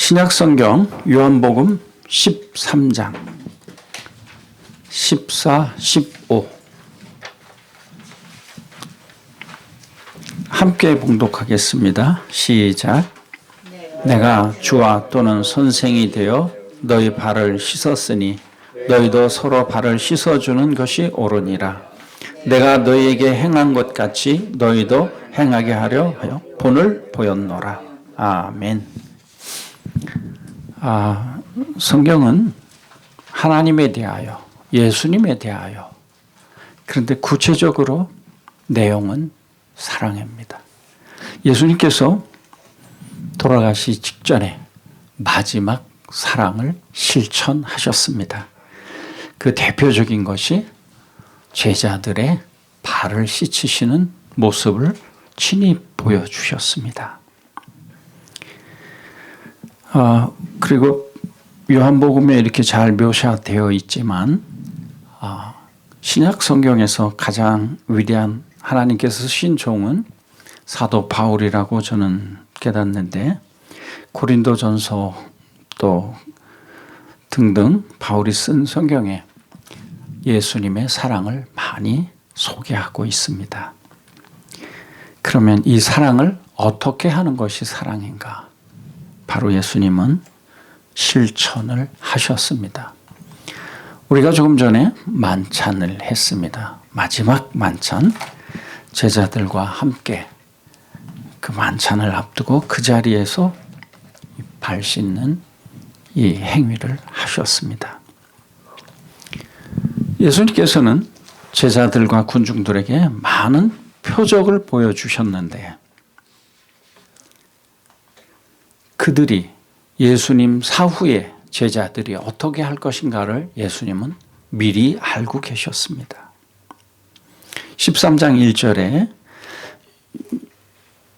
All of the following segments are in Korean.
신약성경 요한복음 13장 14, 15 함께 봉독하겠습니다. 시작. 내가 주와 또는 선생이 되어 너희 발을 씻었으니 너희도 서로 발을 씻어주는 것이 옳으니라. 내가 너희에게 행한 것 같이 너희도 행하게 하려 하여 본을 보였노라. 아멘. 성경은 하나님에 대하여, 예수님에 대하여, 그런데 구체적으로 내용은 사랑입니다. 예수님께서 돌아가시 직전에 마지막 사랑을 실천하셨습니다. 그 대표적인 것이 제자들의 발을 씻으시는 모습을 친히 보여주셨습니다. 그리고 요한복음에 이렇게 잘 묘사되어 있지만 신약 성경에서 가장 위대한 하나님께서 쓰신 종은 사도 바울이라고 저는 깨닫는데, 고린도전서 또 등등 바울이 쓴 성경에 예수님의 사랑을 많이 소개하고 있습니다. 그러면 이 사랑을 어떻게 하는 것이 사랑인가? 바로 예수님은 실천을 하셨습니다. 우리가 조금 전에 만찬을 했습니다. 마지막 만찬, 제자들과 함께 그 만찬을 앞두고 그 자리에서 발 씻는 이 행위를 하셨습니다. 예수님께서는 제자들과 군중들에게 많은 표적을 보여주셨는데, 그들이 예수님 사후에 제자들이 어떻게 할 것인가를 예수님은 미리 알고 계셨습니다. 13장 1절에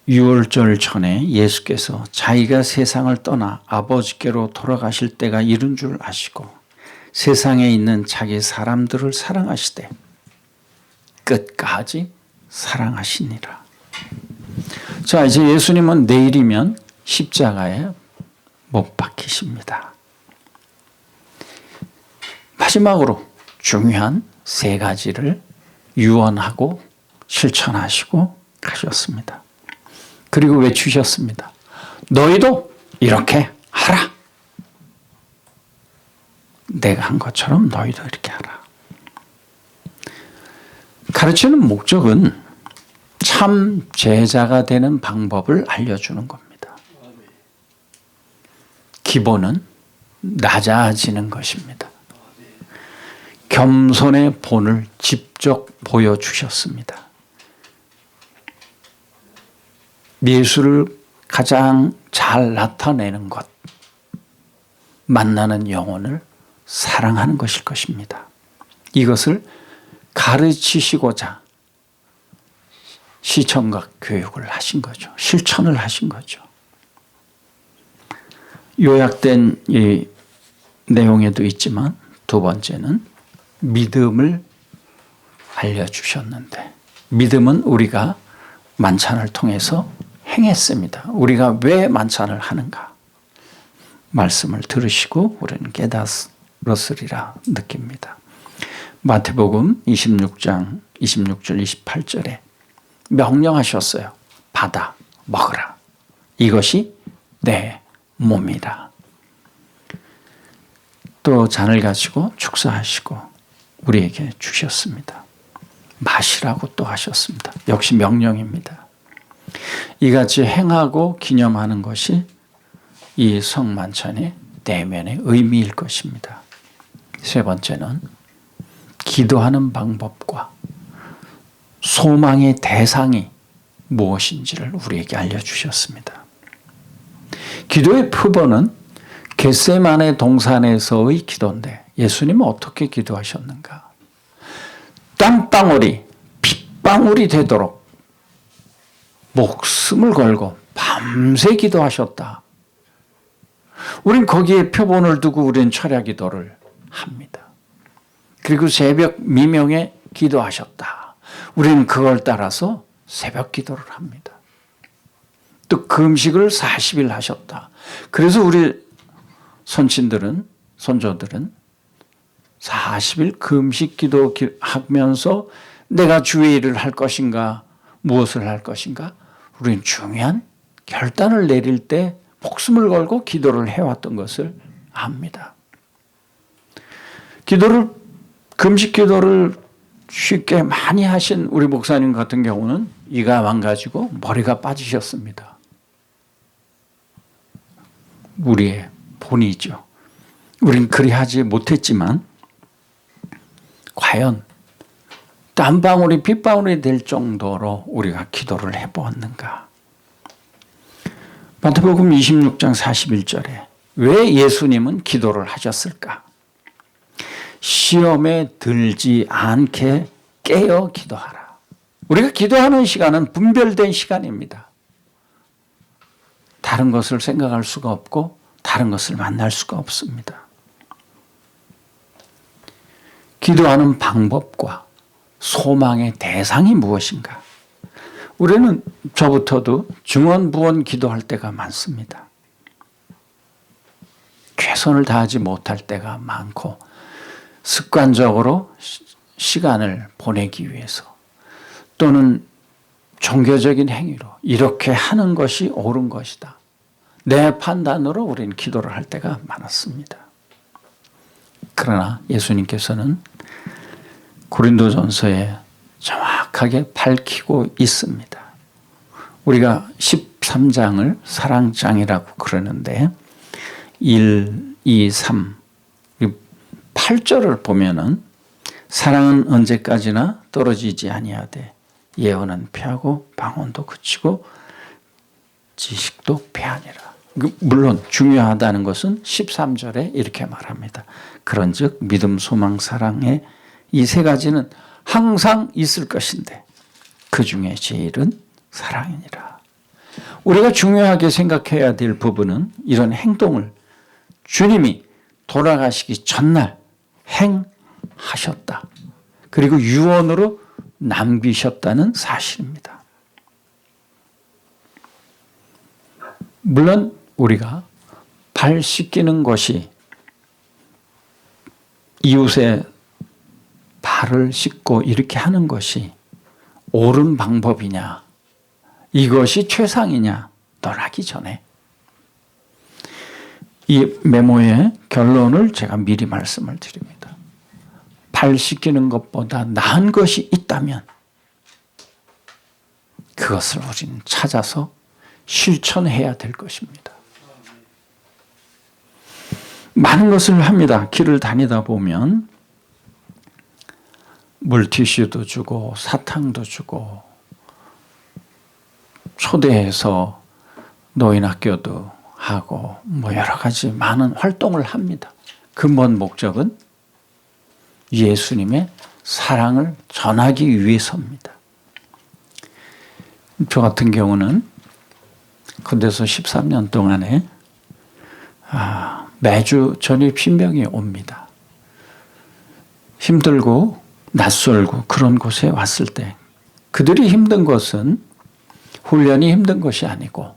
유월절 전에 예수께서 자기가 세상을 떠나 아버지께로 돌아가실 때가 이른 줄 아시고 세상에 있는 자기 사람들을 사랑하시되 끝까지 사랑하시니라. 자, 이제 예수님은 내일이면 십자가에 못 박히십니다. 마지막으로 중요한 세 가지를 유언하고 실천하시고 가셨습니다. 그리고 외치셨습니다. 너희도 이렇게 하라. 내가 한 것처럼 너희도 이렇게 하라. 가르치는 목적은 참 제자가 되는 방법을 알려주는 겁니다. 기본은 낮아지는 것입니다. 겸손의 본을 직접 보여주셨습니다. 예수를 가장 잘 나타내는 것, 만나는 영혼을 사랑하는 것일 것입니다. 이것을 가르치시고자 시청각 교육을 하신 거죠. 실천을 하신 거죠. 요약된 이 내용에도 있지만 두 번째는 믿음을 알려주셨는데, 믿음은 우리가 만찬을 통해서 행했습니다. 우리가 왜 만찬을 하는가? 말씀을 들으시고 우리는 깨달았으리라 느낍니다. 마태복음 26장 26절 28절에 명령하셨어요. 받아 먹으라. 이것이 내 몸이라. 또 잔을 가지고 축사하시고 우리에게 주셨습니다. 마시라고 또 하셨습니다. 역시 명령입니다. 이같이 행하고 기념하는 것이 이 성만찬의 내면의 의미일 것입니다. 세 번째는 기도하는 방법과 소망의 대상이 무엇인지를 우리에게 알려주셨습니다. 기도의 표본은 겟세마네 동산에서의 기도인데, 예수님은 어떻게 기도하셨는가? 땀방울이 핏방울이 되도록 목숨을 걸고 밤새 기도하셨다. 우린 거기에 표본을 두고 우리는 철야 기도를 합니다. 그리고 새벽 미명에 기도하셨다. 우리는 그걸 따라서 새벽 기도를 합니다. 또 금식을 40일 하셨다. 그래서 우리 선친들은, 선조들은 40일 금식 기도하면서 내가 주의 일을 할 것인가, 무엇을 할 것인가, 우리는 중요한 결단을 내릴 때 목숨을 걸고 기도를 해왔던 것을 압니다. 금식 기도를 쉽게 많이 하신 우리 목사님 같은 경우는 이가 망가지고 머리가 빠지셨습니다. 우리의 본이죠. 우린 그리 하지 못했지만 과연 땀방울이 빗방울이 될 정도로 우리가 기도를 해보았는가. 마태복음 26장 41절에 왜 예수님은 기도를 하셨을까? 시험에 들지 않게 깨어 기도하라. 우리가 기도하는 시간은 분별된 시간입니다. 다른 것을 생각할 수가 없고 다른 것을 만날 수가 없습니다. 기도하는 방법과 소망의 대상이 무엇인가? 우리는 저부터도 중언부언 기도할 때가 많습니다. 최선을 다하지 못할 때가 많고 습관적으로 시간을 보내기 위해서 또는 종교적인 행위로 이렇게 하는 것이 옳은 것이다. 내 판단으로 우리는 기도를 할 때가 많았습니다. 그러나 예수님께서는 고린도전서에 정확하게 밝히고 있습니다. 우리가 13장을 사랑장이라고 그러는데 1, 2, 3, 8절을 보면은 사랑은 언제까지나 떨어지지 아니하되 예언은 패하고 방언도 그치고 지식도 패하니라. 물론 중요하다는 것은 13절에 이렇게 말합니다. 그런즉 믿음, 소망, 사랑의 이 세 가지는 항상 있을 것인데 그 중에 제일은 사랑이니라. 우리가 중요하게 생각해야 될 부분은 이런 행동을 주님이 돌아가시기 전날 행하셨다. 그리고 유언으로 남기셨다는 사실입니다. 물론 우리가 발 씻기는 것이 이웃의 발을 씻고 이렇게 하는 것이 옳은 방법이냐, 이것이 최상이냐 떠나기 전에 이 메모의 결론을 제가 미리 말씀을 드립니다. 발 씻기는 것보다 나은 것이 있다면 그것을 우리는 찾아서 실천해야 될 것입니다. 많은 것을 합니다. 길을 다니다 보면 물티슈도 주고 사탕도 주고 초대해서 노인학교도 하고 뭐 여러 가지 많은 활동을 합니다. 근본 목적은 예수님의 사랑을 전하기 위해서입니다. 저 같은 경우는 군대에서 13년 동안에 매주 전입 신병이 옵니다. 힘들고 낯설고 그런 곳에 왔을 때 그들이 힘든 것은 훈련이 힘든 것이 아니고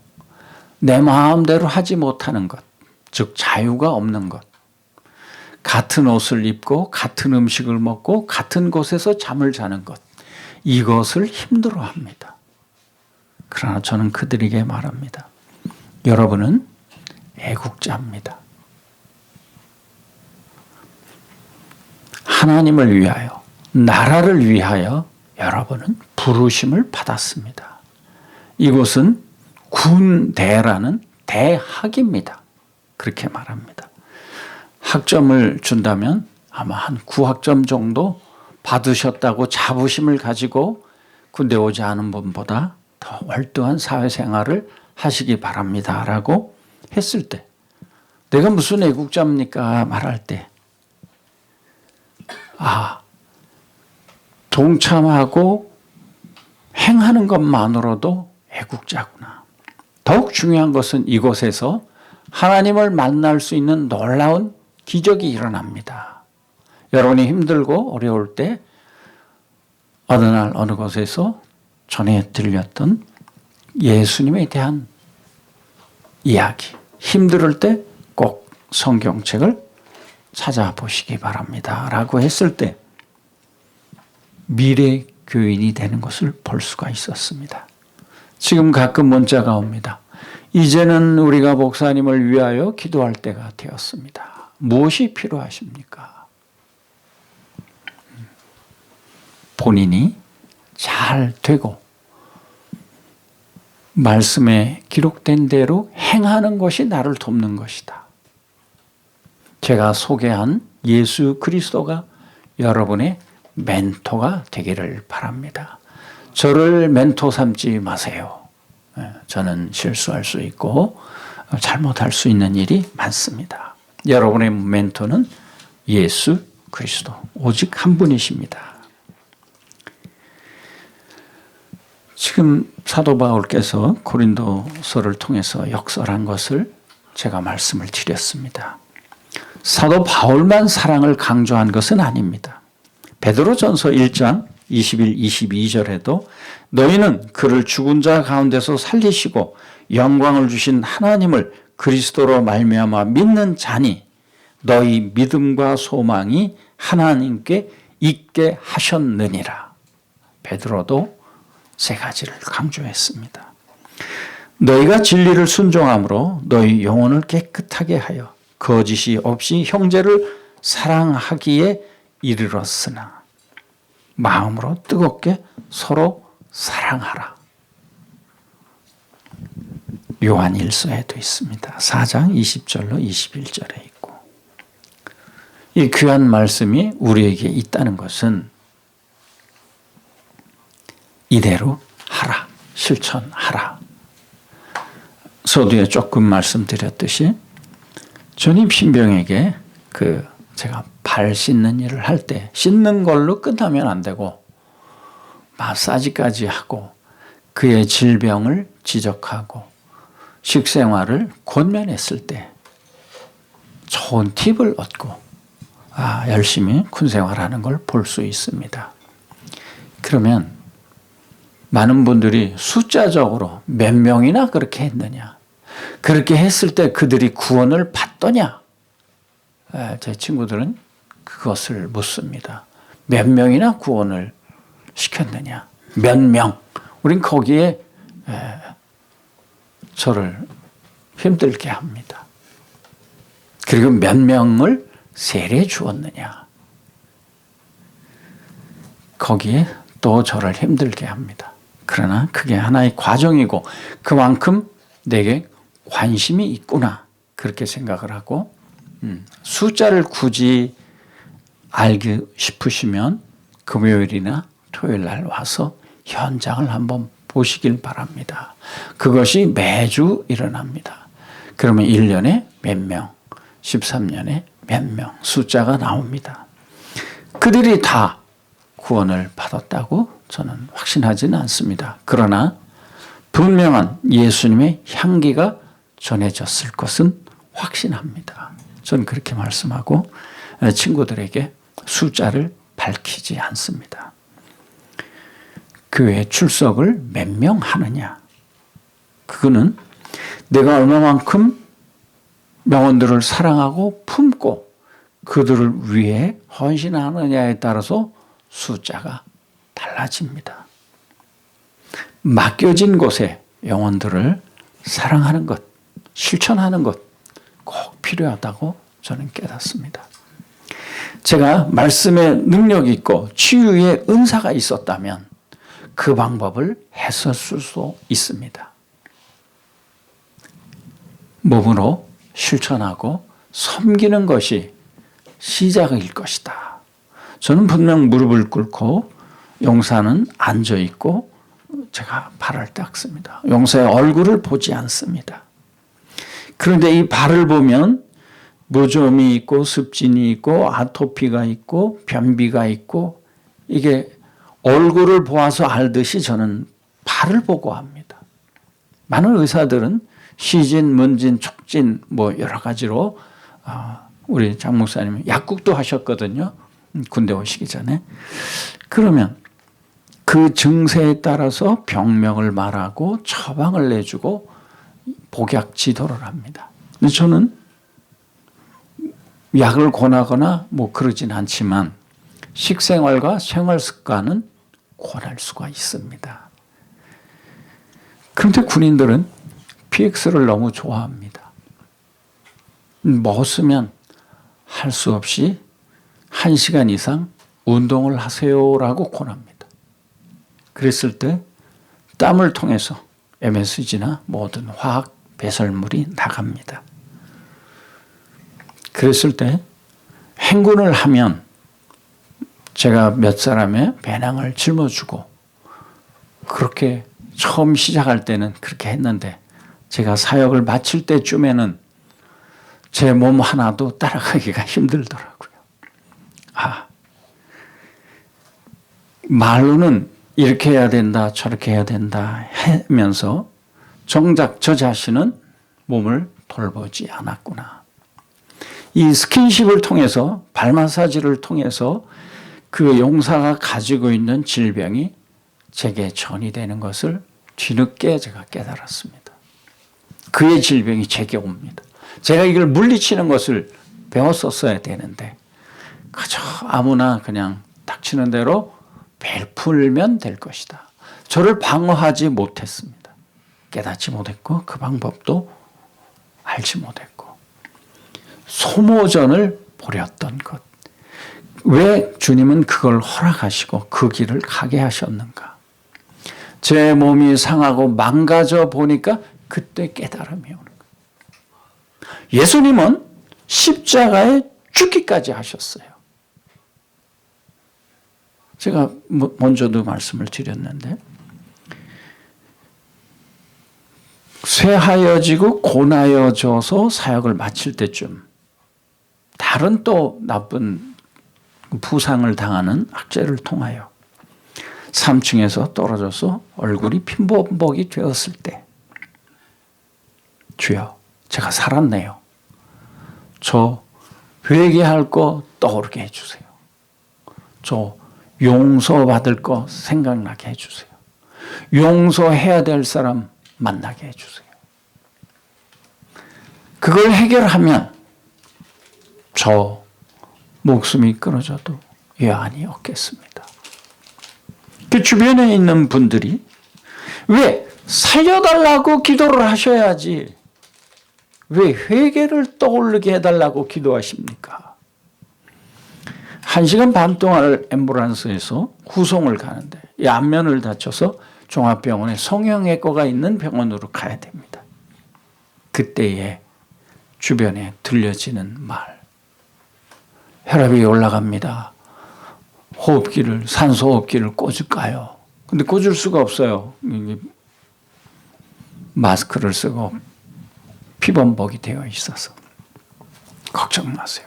내 마음대로 하지 못하는 것, 즉 자유가 없는 것, 같은 옷을 입고 같은 음식을 먹고 같은 곳에서 잠을 자는 것, 이것을 힘들어합니다. 그러나 저는 그들에게 말합니다. 여러분은 애국자입니다. 하나님을 위하여, 나라를 위하여 여러분은 부르심을 받았습니다. 이곳은 군대라는 대학입니다. 그렇게 말합니다. 학점을 준다면 아마 한 9학점 정도 받으셨다고 자부심을 가지고 군대 오지 않은 분보다 더 월등한 사회생활을 하시기 바랍니다. 라고 했을 때 내가 무슨 애국자입니까? 말할 때 동참하고 행하는 것만으로도 애국자구나. 더욱 중요한 것은 이곳에서 하나님을 만날 수 있는 놀라운 기적이 일어납니다. 여러분이 힘들고 어려울 때 어느 날 어느 곳에서 전해 들렸던 예수님에 대한 이야기. 힘들 때 꼭 성경책을 찾아보시기 바랍니다. 라고 했을 때 미래 교인이 되는 것을 볼 수가 있었습니다. 지금 가끔 문자가 옵니다. 이제는 우리가 목사님을 위하여 기도할 때가 되었습니다. 무엇이 필요하십니까? 본인이 잘 되고 말씀에 기록된 대로 행하는 것이 나를 돕는 것이다. 제가 소개한 예수 그리스도가 여러분의 멘토가 되기를 바랍니다. 저를 멘토 삼지 마세요. 저는 실수할 수 있고 잘못할 수 있는 일이 많습니다. 여러분의 멘토는 예수 그리스도 오직 한 분이십니다. 지금 사도 바울께서 고린도서를 통해서 역설한 것을 제가 말씀을 드렸습니다. 사도 바울만 사랑을 강조한 것은 아닙니다. 베드로전서 1장 21, 22절에도 너희는 그를 죽은 자 가운데서 살리시고 영광을 주신 하나님을 그리스도로 말미암아 믿는 자니 너희 믿음과 소망이 하나님께 있게 하셨느니라. 베드로도 세 가지를 강조했습니다. 너희가 진리를 순종함으로 너희 영혼을 깨끗하게 하여 거짓이 없이 형제를 사랑하기에 이르렀으나 마음으로 뜨겁게 서로 사랑하라. 요한 1서에도 있습니다. 4장 20절로 21절에 있고 이 귀한 말씀이 우리에게 있다는 것은 이대로 하라, 실천하라. 서두에 조금 말씀드렸듯이 전입 신병에게 제가 발 씻는 일을 할 때 씻는 걸로 끝나면 안 되고 마사지까지 하고 그의 질병을 지적하고 식생활을 권면했을 때 좋은 팁을 얻고 열심히 군생활하는 걸 볼 수 있습니다. 그러면 많은 분들이 숫자적으로 몇 명이나 그렇게 했느냐, 그렇게 했을 때 그들이 구원을 받더냐, 제 친구들은 그것을 묻습니다. 몇 명이나 구원을 시켰느냐, 몇 명. 우린 거기에 저를 힘들게 합니다. 그리고 몇 명을 세례 주었느냐, 거기에 또 저를 힘들게 합니다. 그러나 그게 하나의 과정이고 그만큼 내게 관심이 있구나 그렇게 생각을 하고 숫자를 굳이 알고 싶으시면 금요일이나 토요일 날 와서 현장을 한번 보시길 바랍니다. 그것이 매주 일어납니다. 그러면 1년에 몇 명, 13년에 몇 명 숫자가 나옵니다. 그들이 다 구원을 받았다고 저는 확신하지는 않습니다. 그러나 분명한 예수님의 향기가 전해졌을 것은 확신합니다. 저는 그렇게 말씀하고 친구들에게 숫자를 밝히지 않습니다. 교회 출석을 몇 명 하느냐, 그거는 내가 얼마만큼 명원들을 사랑하고 품고 그들을 위해 헌신하느냐에 따라서 숫자가 달라집니다. 맡겨진 곳에 영혼들을 사랑하는 것, 실천하는 것 꼭 필요하다고 저는 깨닫습니다. 제가 말씀에 능력이 있고 치유의 은사가 있었다면 그 방법을 했었을 수 있습니다. 몸으로 실천하고 섬기는 것이 시작일 것이다. 저는 분명 무릎을 꿇고 용사는 앉아있고 제가 발을 닦습니다. 용사의 얼굴을 보지 않습니다. 그런데 이 발을 보면 무좀이 있고 습진이 있고 아토피가 있고 변비가 있고 이게 얼굴을 보아서 알듯이 저는 발을 보고 합니다. 많은 의사들은 시진, 문진, 촉진 뭐 여러 가지로 우리 장 목사님은 약국도 하셨거든요. 군대 오시기 전에. 그러면 그 증세에 따라서 병명을 말하고 처방을 내주고 복약 지도를 합니다. 근데 저는 약을 권하거나 뭐 그러진 않지만 식생활과 생활 습관은 권할 수가 있습니다. 그런데 군인들은 PX를 너무 좋아합니다. 먹었으면 할 수 없이 1시간 이상 운동을 하세요라고 권합니다. 그랬을 때 땀을 통해서 MSG나 모든 화학 배설물이 나갑니다. 그랬을 때 행군을 하면 제가 몇 사람의 배낭을 짊어주고 그렇게 처음 시작할 때는 그렇게 했는데 제가 사역을 마칠 때쯤에는 제 몸 하나도 따라가기가 힘들더라고요. 말로는 이렇게 해야 된다, 저렇게 해야 된다 하면서 정작 저 자신은 몸을 돌보지 않았구나. 이 스킨십을 통해서, 발 마사지를 통해서 그 용사가 가지고 있는 질병이 제게 전이되는 것을 뒤늦게 제가 깨달았습니다. 그의 질병이 제게 옵니다. 제가 이걸 물리치는 것을 배웠었어야 되는데 그저 아무나 그냥 닥치는 대로 베풀면 될 것이다. 저를 방어하지 못했습니다. 깨닫지 못했고 그 방법도 알지 못했고 소모전을 벌였던 것. 왜 주님은 그걸 허락하시고 그 길을 가게 하셨는가? 제 몸이 상하고 망가져 보니까 그때 깨달음이 오는 거예요. 예수님은 십자가에 죽기까지 하셨어요. 제가 먼저도 말씀을 드렸는데 쇠하여지고 고나여져서 사역을 마칠 때쯤 다른 또 나쁜 부상을 당하는 학제를 통하여 3층에서 떨어져서 얼굴이 핀범벅이 되었을 때 주여 제가 살았네요. 저 회개할 거 떠오르게 해주세요. 저 용서받을 거 생각나게 해주세요. 용서해야 될 사람 만나게 해주세요. 그걸 해결하면 저 목숨이 끊어져도 여한이 없겠습니다. 그 주변에 있는 분들이 왜 살려달라고 기도를 하셔야지 왜 회개를 떠오르게 해달라고 기도하십니까? 1시간 반 동안 앰뷸런스에서 후송을 가는데 이 안면을 다쳐서 종합병원에 성형외과가 있는 병원으로 가야 됩니다. 그때에 주변에 들려지는 말. 혈압이 올라갑니다. 호흡기를, 산소호흡기를 꽂을까요? 근데 꽂을 수가 없어요. 마스크를 쓰고 피범벅이 되어 있어서. 걱정 마세요.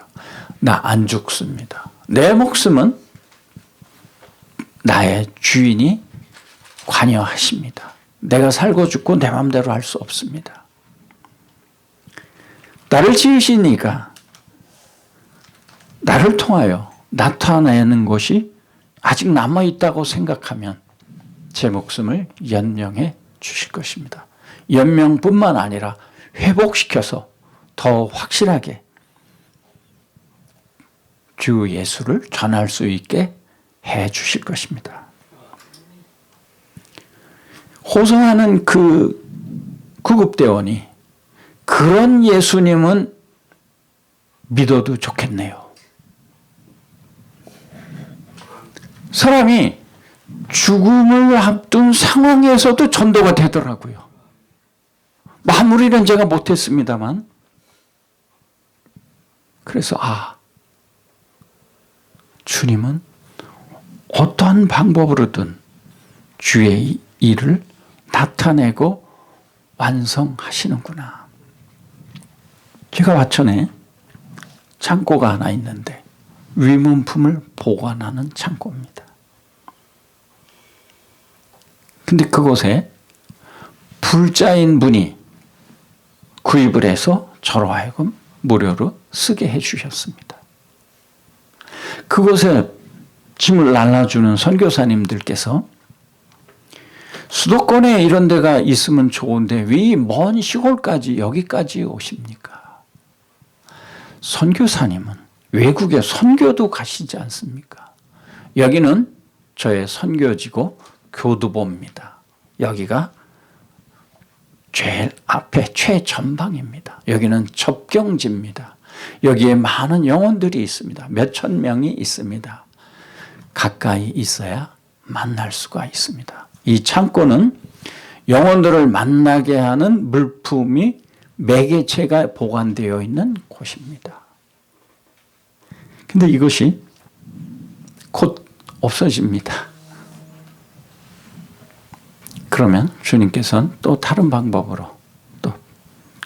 나 안 죽습니다. 내 목숨은 나의 주인이 관여하십니다. 내가 살고 죽고 내 마음대로 할 수 없습니다. 나를 지으시니까 나를 통하여 나타내는 것이 아직 남아있다고 생각하면 제 목숨을 연명해 주실 것입니다. 연명뿐만 아니라 회복시켜서 더 확실하게 주 예수를 전할 수 있게 해 주실 것입니다. 호소하는 그 구급대원이 그런 예수님은 믿어도 좋겠네요. 사람이 죽음을 앞둔 상황에서도 전도가 되더라고요. 마무리는 제가 못했습니다만 그래서 주님은 어떠한 방법으로든 주의 일을 나타내고 완성하시는구나. 제가 화천에 창고가 하나 있는데 위문품을 보관하는 창고입니다. 근데 그곳에 불자인 분이 구입을 해서 저로 하여금 무료로 쓰게 해주셨습니다. 그곳에 짐을 날라주는 선교사님들께서 수도권에 이런 데가 있으면 좋은데 왜 먼 시골까지 여기까지 오십니까? 선교사님은 외국에 선교도 가시지 않습니까? 여기는 저의 선교지고 교두보입니다. 여기가 제일 앞에 최전방입니다. 여기는 접경지입니다. 여기에 많은 영혼들이 있습니다. 몇천 명이 있습니다. 가까이 있어야 만날 수가 있습니다. 이 창고는 영혼들을 만나게 하는 물품이 매개체가 보관되어 있는 곳입니다. 근데 이것이 곧 없어집니다. 그러면 주님께서는 또 다른 방법으로 또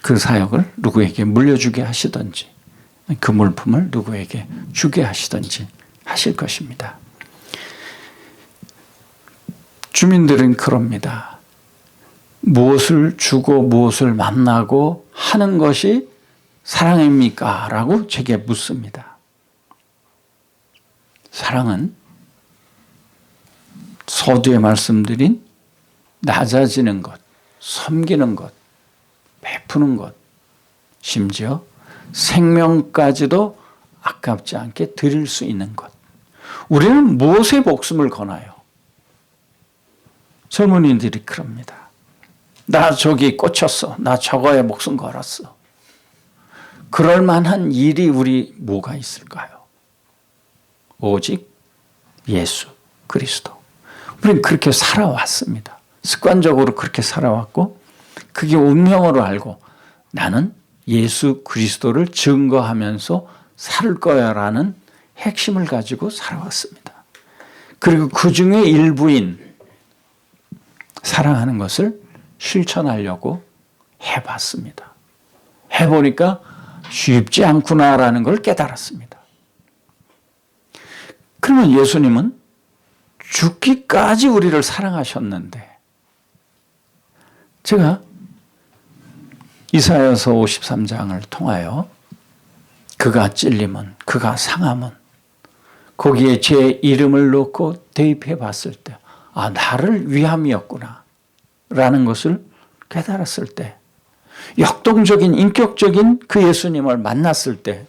그 사역을 누구에게 물려주게 하시든지 그 물품을 누구에게 주게 하시든지 하실 것입니다. 주민들은 그럽니다. 무엇을 주고 무엇을 만나고 하는 것이 사랑입니까? 라고 제게 묻습니다. 사랑은 서두에 말씀드린 낮아지는 것, 섬기는 것, 베푸는 것, 심지어 생명까지도 아깝지 않게 드릴 수 있는 것. 우리는 무엇에 목숨을 거나요? 젊은이들이 그럽니다. 나 저기 꽂혔어. 나 저거에 목숨 걸었어. 그럴 만한 일이 우리 뭐가 있을까요? 오직 예수 그리스도. 우리는 그렇게 살아왔습니다. 습관적으로 그렇게 살아왔고 그게 운명으로 알고 나는 예수 그리스도를 증거하면서 살 거야라는 핵심을 가지고 살아왔습니다. 그리고 그 중에 일부인 사랑하는 것을 실천하려고 해봤습니다. 해보니까 쉽지 않구나라는 걸 깨달았습니다. 그러면 예수님은 죽기까지 우리를 사랑하셨는데 제가 이사야서 53장을 통하여 그가 찔림은 그가 상함은 거기에 제 이름을 넣고 대입해 봤을 때 아, 나를 위함이었구나 라는 것을 깨달았을 때 역동적인 인격적인 그 예수님을 만났을 때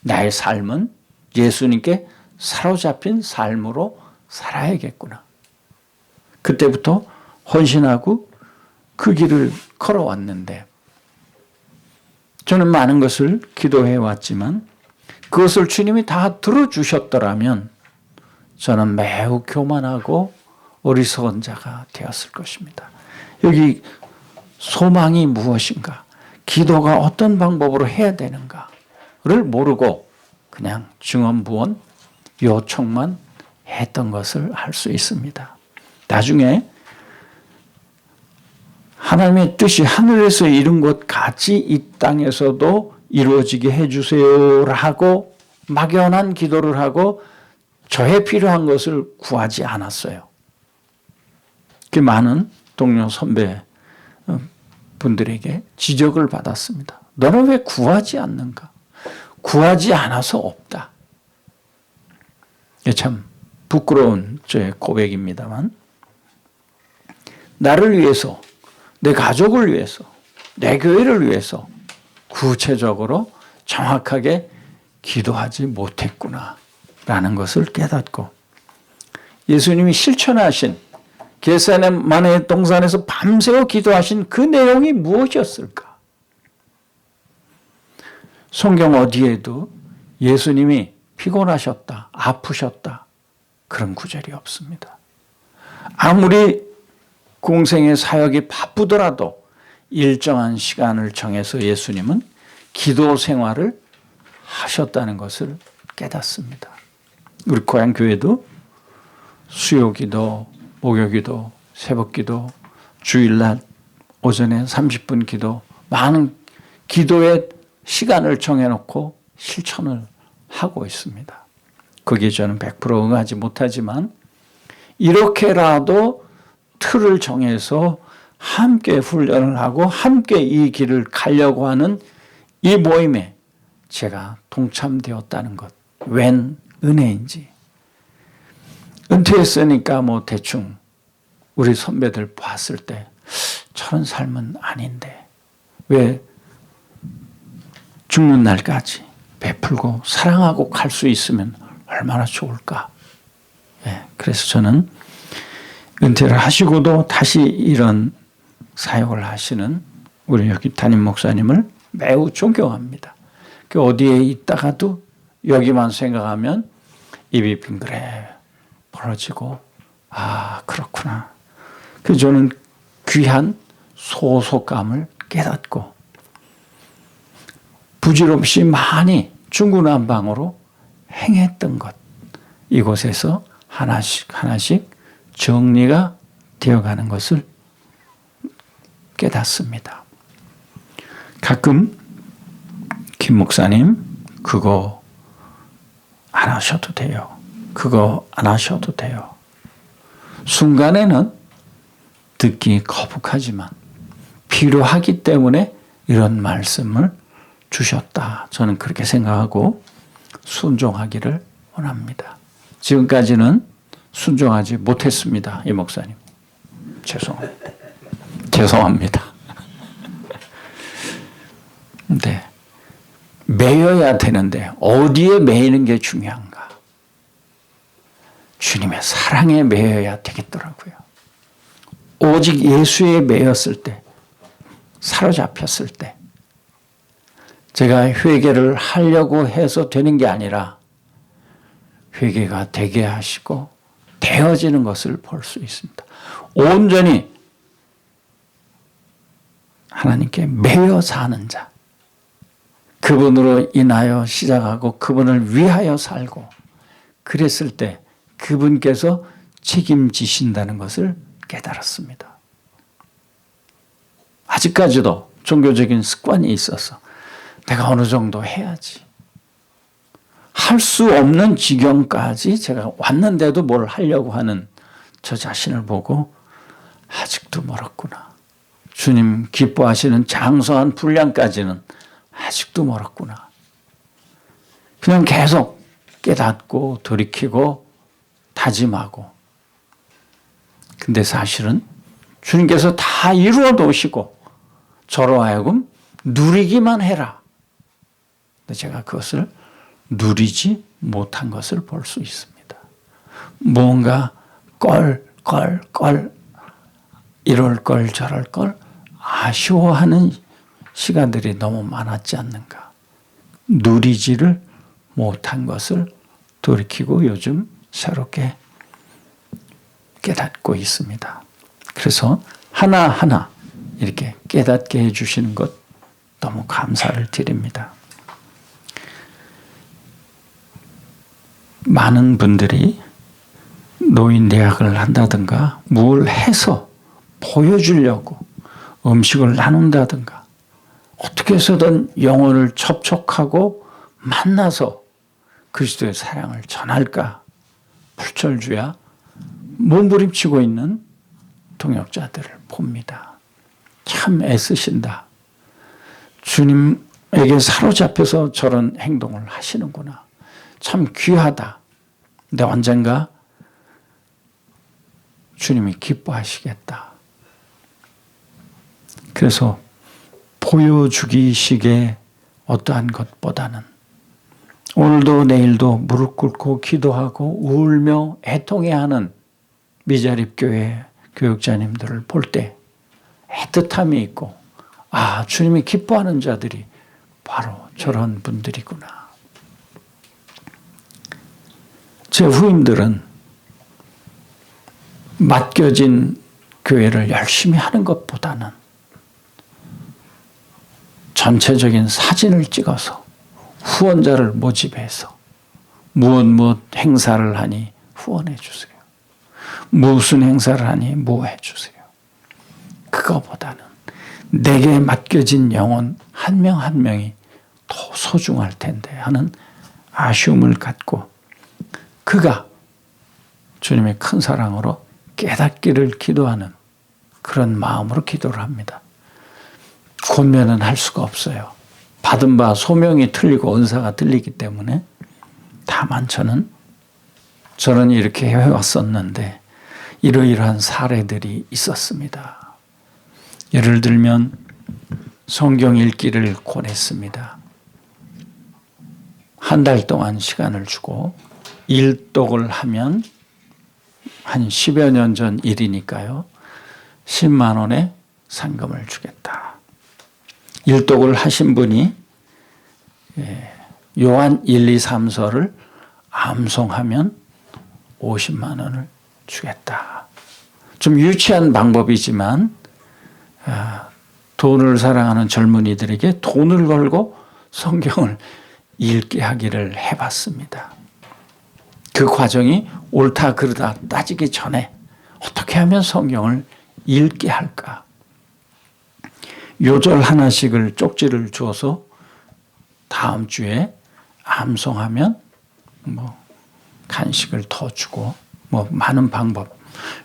나의 삶은 예수님께 사로잡힌 삶으로 살아야겠구나. 그때부터 헌신하고 그 길을 걸어왔는데 저는 많은 것을 기도해 왔지만 그것을 주님이 다 들어주셨더라면 저는 매우 교만하고 어리석은 자가 되었을 것입니다. 여기 소망이 무엇인가, 기도가 어떤 방법으로 해야 되는가를 모르고 그냥 증언부언 요청만 했던 것을 알 수 있습니다. 나중에 하나님의 뜻이 하늘에서 이룬 것 같이 이 땅에서도 이루어지게 해주세요라고 막연한 기도를 하고 저에 필요한 것을 구하지 않았어요. 그 많은 동료 선배 분들에게 지적을 받았습니다. 너는 왜 구하지 않는가? 구하지 않아서 없다. 참 부끄러운 저의 고백입니다만 나를 위해서, 내 가족을 위해서, 내 교회를 위해서 구체적으로 정확하게 기도하지 못했구나 라는 것을 깨닫고 예수님이 실천하신 겟세마네 동산에서 밤새워 기도하신 그 내용이 무엇이었을까? 성경 어디에도 예수님이 피곤하셨다, 아프셨다 그런 구절이 없습니다. 아무리 공생의 사역이 바쁘더라도 일정한 시간을 정해서 예수님은 기도 생활을 하셨다는 것을 깨닫습니다. 우리 고향 교회도 수요기도, 목요기도, 새벽기도, 주일날 오전에 30분 기도, 많은 기도의 시간을 정해놓고 실천을 하고 있습니다. 거기에 저는 100% 응하지 못하지만 이렇게라도 틀을 정해서 함께 훈련을 하고 함께 이 길을 가려고 하는 이 모임에 제가 동참되었다는 것, 웬 은혜인지. 은퇴했으니까 뭐 대충 우리 선배들 봤을 때 저런 삶은 아닌데 왜 죽는 날까지 베풀고 사랑하고 갈 수 있으면 얼마나 좋을까. 그래서 저는 은퇴를 하시고도 다시 이런 사역을 하시는 우리 여기 담임 목사님을 매우 존경합니다. 어디에 있다가도 여기만 생각하면 입이 빙그레 벌어지고 그렇구나. 그래서 저는 귀한 소속감을 깨닫고 부질없이 많이 중구난방으로 행했던 것, 이곳에서 하나씩 정리가 되어가는 것을 깨닫습니다. 가끔 김 목사님 그거 안 하셔도 돼요. 그거 안 하셔도 돼요. 순간에는 듣기 거북하지만 필요하기 때문에 이런 말씀을 주셨다. 저는 그렇게 생각하고 순종하기를 원합니다. 지금까지는 순종하지 못했습니다. 이 목사님. 죄송합니다. 근데 매여야 되는데 어디에 매이는 게 중요한가? 주님의 사랑에 매여야 되겠더라고요. 오직 예수에 매였을 때, 사로잡혔을 때 제가 회개를 하려고 해서 되는 게 아니라 회개가 되게 하시고 되어지는 것을 볼 수 있습니다. 온전히 하나님께 매여 사는 자, 그분으로 인하여 시작하고 그분을 위하여 살고 그랬을 때 그분께서 책임지신다는 것을 깨달았습니다. 아직까지도 종교적인 습관이 있어서 내가 어느 정도 해야지. 할 수 없는 지경까지 제가 왔는데도 뭘 하려고 하는 저 자신을 보고 아직도 멀었구나. 주님 기뻐하시는 장성한 분량까지는 아직도 멀었구나. 그냥 계속 깨닫고 돌이키고 다짐하고. 근데 사실은 주님께서 다 이루어 놓으시고 저로 하여금 누리기만 해라. 근데 제가 그것을 누리지 못한 것을 볼 수 있습니다. 뭔가 이럴 걸 저럴 걸 아쉬워하는 시간들이 너무 많았지 않는가. 누리지를 못한 것을 돌이키고 요즘 새롭게 깨닫고 있습니다. 그래서 하나하나 이렇게 깨닫게 해주시는 것 너무 감사를 드립니다. 많은 분들이 노인 대학을 한다든가 뭘 해서 보여주려고 음식을 나눈다든가 어떻게 해서든 영혼을 접촉하고 만나서 그리스도의 사랑을 전할까 불철주야 몸부림치고 있는 동역자들을 봅니다. 참 애쓰신다. 주님에게 사로잡혀서 저런 행동을 하시는구나. 참 귀하다. 근데 언젠가 주님이 기뻐하시겠다. 그래서 보여주기식의 어떠한 것보다는 오늘도 내일도 무릎 꿇고 기도하고 울며 애통해하는 미자립교회 교육자님들을 볼 때 애틋함이 있고 주님이 기뻐하는 자들이 바로 저런 분들이구나. 제 후임들은 맡겨진 교회를 열심히 하는 것보다는 전체적인 사진을 찍어서 후원자를 모집해서 무엇 행사를 하니 후원해 주세요. 무슨 행사를 하니 뭐 해 주세요. 그거보다는 내게 맡겨진 영혼 한 명 한 명이 더 소중할 텐데 하는 아쉬움을 갖고 그가 주님의 큰 사랑으로 깨닫기를 기도하는 그런 마음으로 기도를 합니다. 권면은 할 수가 없어요. 받은 바 소명이 틀리고 은사가 틀리기 때문에. 다만 저는 이렇게 해왔었는데 이러이러한 사례들이 있었습니다. 예를 들면 성경 읽기를 권했습니다. 한 달 동안 시간을 주고 일독을 하면 한 10여 년 전 일이니까요. 10만 원의 상금을 주겠다. 일독을 하신 분이 요한 1, 2, 3서를 암송하면 50만 원을 주겠다. 좀 유치한 방법이지만 돈을 사랑하는 젊은이들에게 돈을 걸고 성경을 읽게 하기를 해봤습니다. 그 과정이 옳다 그르다 따지기 전에 어떻게 하면 성경을 읽게 할까? 요절 하나씩을 쪽지를 줘서 다음 주에 암송하면 간식을 더 주고 많은 방법.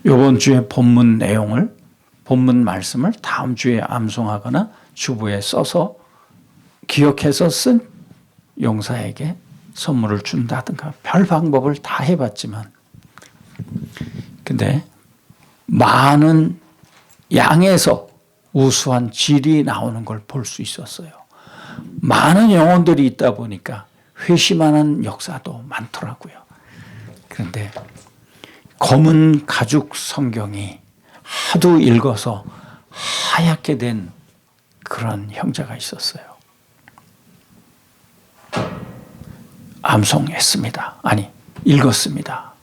이번 주에 본문 내용을 본문 말씀을 다음 주에 암송하거나 주부에 써서 기억해서 쓴 용사에게 선물을 준다든가 별 방법을 다 해봤지만 근데 많은 양에서 우수한 질이 나오는 걸 볼 수 있었어요. 많은 영혼들이 있다 보니까 회심하는 역사도 많더라고요. 그런데 검은 가죽 성경이 하도 읽어서 하얗게 된 그런 형제가 있었어요. 암송했습니다. 아니, 읽었습니다.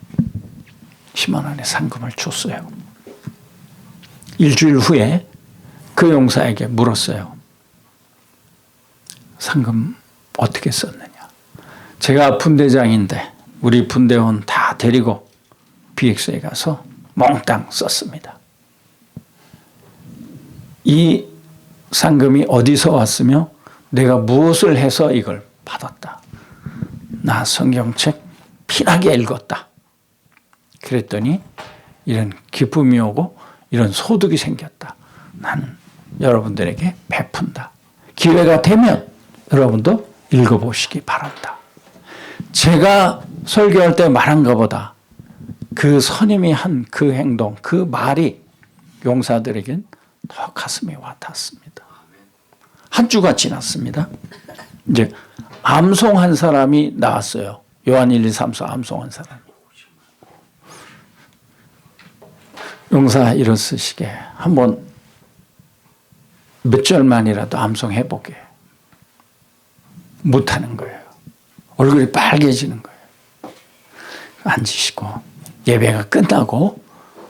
10만 원의 상금을 줬어요. 일주일 후에 그 용사에게 물었어요. 상금 어떻게 썼느냐. 제가 분대장인데 우리 분대원 다 데리고 BX에 가서 몽땅 썼습니다. 이 상금이 어디서 왔으며 내가 무엇을 해서 이걸 받았다. 나 성경책 피나게 읽었다. 그랬더니 이런 기쁨이 오고 이런 소득이 생겼다. 나는 여러분들에게 베푼다. 기회가 되면 여러분도 읽어보시기 바란다. 제가 설교할 때 말한 것보다 그 선임이 한 그 행동, 그 말이 용사들에겐 더 가슴에 와닿습니다. 한 주가 지났습니다. 이제 암송한 사람이 나왔어요. 요한 1, 2, 3서 암송한 사람이. 용사 일어서시게 한번 몇 절만이라도 암송해보게. 못하는 거예요. 얼굴이 빨개지는 거예요. 앉으시고 예배가 끝나고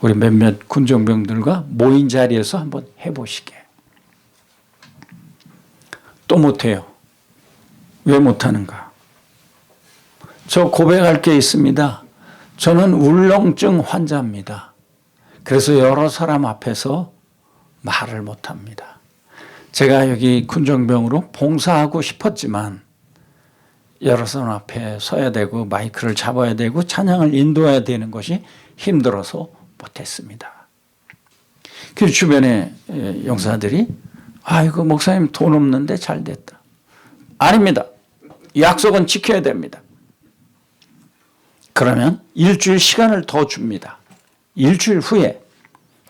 우리 몇몇 군정병들과 모인 자리에서 한번 해보시게. 또 못해요. 왜 못하는가? 저 고백할 게 있습니다. 저는 울렁증 환자입니다. 그래서 여러 사람 앞에서 말을 못합니다. 제가 여기 군정병으로 봉사하고 싶었지만 여러 사람 앞에 서야 되고 마이크를 잡아야 되고 찬양을 인도해야 되는 것이 힘들어서 못했습니다. 그 주변에 용사들이 아이고 목사님 돈 없는데 잘 됐다. 아닙니다. 약속은 지켜야 됩니다. 그러면 일주일 시간을 더 줍니다. 일주일 후에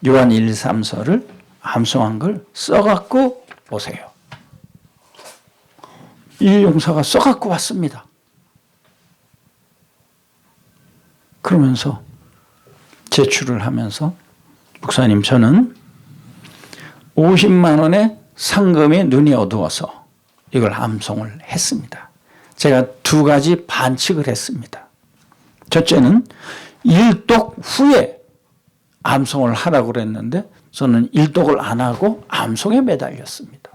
요한 1, 2, 3서를 암송한 걸 써갖고 오세요. 이 용사가 써갖고 왔습니다. 그러면서 제출을 하면서 목사님 저는 50만 원의 상금에 눈이 어두워서 이걸 암송을 했습니다. 제가 두 가지 반칙을 했습니다. 첫째는 일독 후에 암송을 하라고 그랬는데 저는 일독을 안 하고 암송에 매달렸습니다.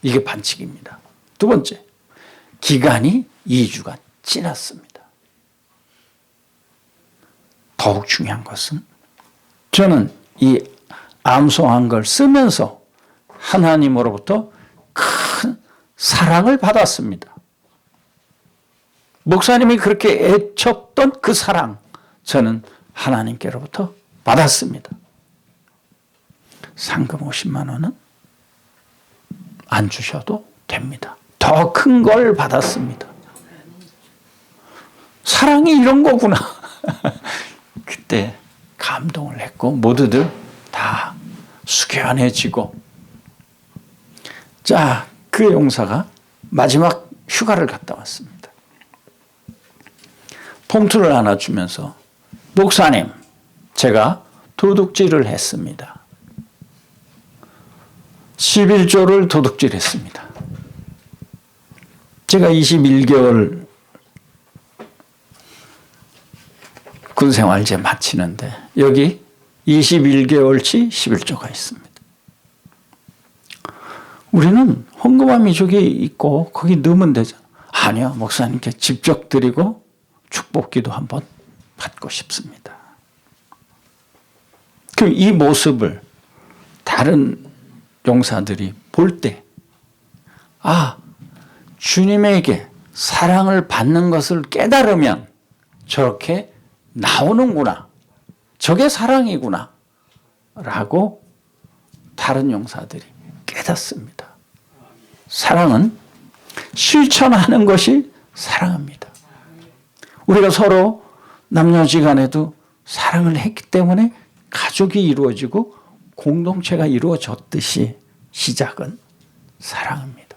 이게 반칙입니다. 두 번째, 기간이 2주가 지났습니다. 더욱 중요한 것은 저는 이 암송한 걸 쓰면서 하나님으로부터 큰 사랑을 받았습니다. 목사님이 그렇게 애쳤던 그 사랑 저는 하나님께로부터 받았습니다. 상금 50만 원은 안 주셔도 됩니다. 더 큰 걸 받았습니다. 사랑이 이런 거구나. 그때 감동을 했고 모두들 다 숙연해지고 자, 그 용사가 마지막 휴가를 갔다 왔습니다. 봉투를 하나 주면서 목사님, 제가 도둑질을 했습니다. 11조를 도둑질했습니다. 제가 21개월 군생활제 마치는데 여기 21개월치 11조가 있습니다. 우리는 헌금함이 저기 있고 거기 넣으면 되잖아. 아니요, 목사님께 직접 드리고 축복기도 한번 받고 싶습니다. 그럼 이 모습을 다른 용사들이 볼 때, 아, 주님에게 사랑을 받는 것을 깨달으면 저렇게 나오는구나. 저게 사랑이구나. 라고 다른 용사들이 깨닫습니다. 사랑은 실천하는 것이 사랑입니다. 우리가 서로 남녀지간에도 사랑을 했기 때문에 가족이 이루어지고 공동체가 이루어졌듯이 시작은 사랑입니다.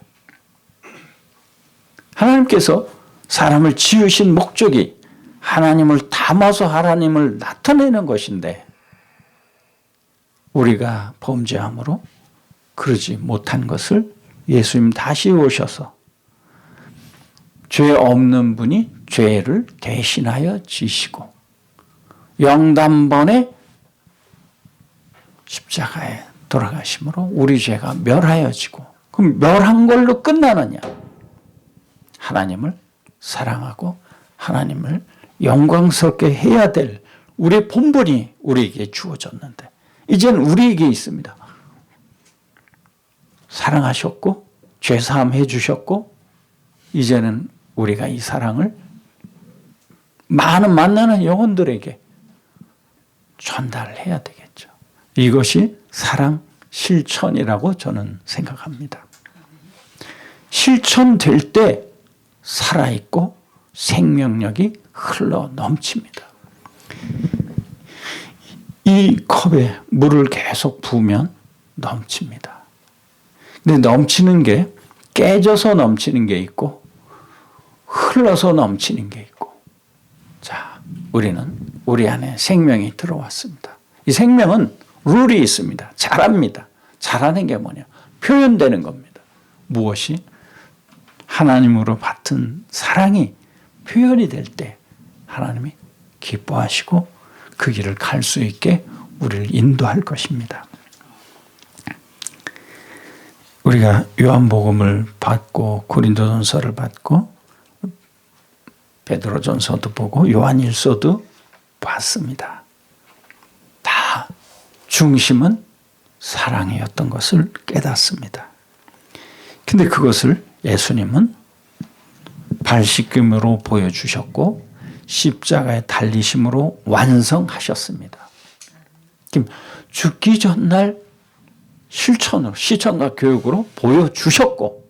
하나님께서 사람을 지으신 목적이 하나님을 닮아서 하나님을 나타내는 것인데 우리가 범죄함으로 그러지 못한 것을 예수님 다시 오셔서 죄 없는 분이 죄를 대신하여 지시고 영단번에 십자가에 돌아가심으로 우리 죄가 멸하여지고 그럼 멸한 걸로 끝나느냐? 하나님을 사랑하고 하나님을 영광스럽게 해야 될 우리의 본분이 우리에게 주어졌는데 이제는 우리에게 있습니다. 사랑하셨고 죄사함 해주셨고 이제는 우리가 이 사랑을 많은 만나는 영혼들에게 전달해야 되겠죠. 이것이 사랑 실천이라고 저는 생각합니다. 실천될 때 살아있고 생명력이 흘러 넘칩니다. 이 컵에 물을 계속 부으면 넘칩니다. 근데 넘치는 게 깨져서 넘치는 게 있고 흘러서 넘치는 게 있고 자, 우리는 우리 안에 생명이 들어왔습니다. 이 생명은 룰이 있습니다. 잘합니다. 잘하는 게 뭐냐? 표현되는 겁니다. 무엇이? 하나님으로 받은 사랑이 표현이 될 때 하나님이 기뻐하시고 그 길을 갈 수 있게 우리를 인도할 것입니다. 우리가 요한복음을 받고 고린도전서를 받고 베드로전서도 보고 요한일서도 봤습니다. 다 중심은 사랑이었던 것을 깨닫습니다. 근데 그것을 예수님은 발씻김으로 보여주셨고 십자가에 달리심으로 완성하셨습니다. 그럼 죽기 전날 실천으로 시천과 교육으로 보여주셨고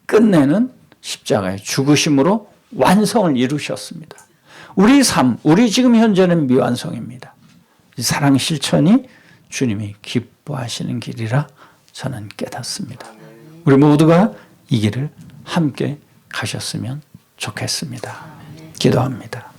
끝내는 십자가의 죽으심으로 완성을 이루셨습니다. 우리 삶, 우리 지금 현재는 미완성입니다. 이 사랑 실천이 주님이 기뻐하시는 길이라 저는 깨닫습니다. 우리 모두가 이 길을 함께 가셨으면 좋겠습니다. 기도합니다.